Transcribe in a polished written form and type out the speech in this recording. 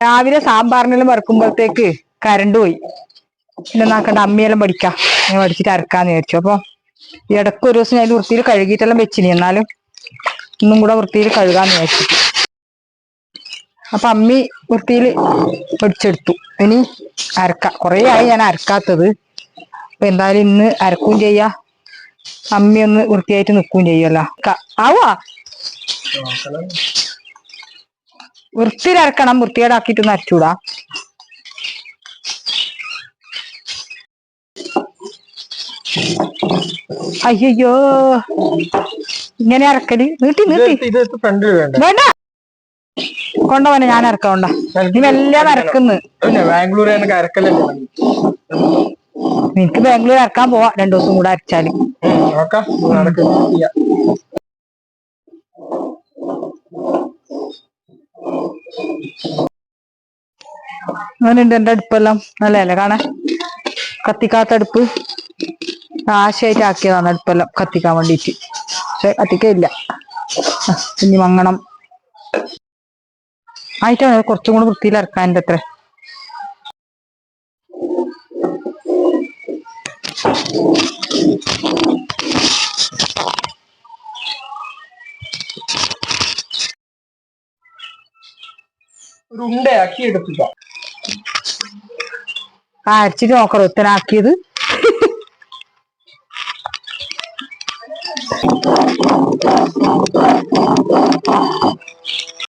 രാവിലെ സാമ്പാറിനെല്ലാം വറുക്കുമ്പോഴത്തേക്ക് കരണ്ട് പോയി. പിന്നെ നാക്കണ്ട അമ്മിയെല്ലാം പഠിക്കാം, ഞാൻ പഠിച്ചിട്ട് അരക്കാന്ന് വിചാരിച്ചു. അപ്പൊ ഇടയ്ക്ക് ഒരു ദിവസം ഞാൻ വൃത്തിയിൽ കഴുകിയിട്ടെല്ലാം വെച്ചിനി, എന്നാലും ഒന്നും കൂടെ വൃത്തിയിൽ കഴുകാന്ന് വിചാരിച്ചു. അപ്പൊ അമ്മി വൃത്തിയിൽ പൊടിച്ചെടുത്തു. ഇനി അരക്കാം. കുറേ ആയി ഞാൻ അരക്കാത്തത്. അപ്പൊ എന്തായാലും ഇന്ന് അരക്കും ചെയ്യാ, അമ്മി ഒന്ന് വൃത്തിയായിട്ട് നിൽക്കുകയും ചെയ്യുമല്ലോ. ആവാ വൃത്തിയിൽ അരക്കണം, വൃത്തികേടാക്കിയിട്ടൊന്നും അരച്ചൂടാ. അയ്യോ ഇങ്ങനെ അരക്കല് നീട്ടി വേണ്ട, കൊണ്ടുപോനെ ഞാൻ അരക്കണ്ട. നീ എല്ലാം അരക്കുന്നു. നിനക്ക് ബാംഗ്ലൂർ അരക്കാൻ പോവാ 2 ദിവസം കൂടെ അരച്ചാല്. അങ്ങനെയുണ്ട് എന്റെ അടുപ്പെല്ലാം, നല്ലതല്ലേ കാണാൻ? കത്തിക്കാത്ത അടുപ്പ് ആശയായിട്ട് ആക്കിയതാണ് അടുപ്പെല്ലാം കത്തിക്കാൻ വേണ്ടിയിട്ട്. പക്ഷെ കത്തിക്കയില്ല, ഇനി മങ്ങണം ആയിട്ടാണ്. കുറച്ചും കൂടെ വൃത്തിയിൽ ഇറക്കാൻ എൻ്റെ അത്ര. ഉണ്ടയാക്കി എടുക്കുക. അരച്ചിട്ട് നോക്കണം ഒത്തനാക്കിയത്.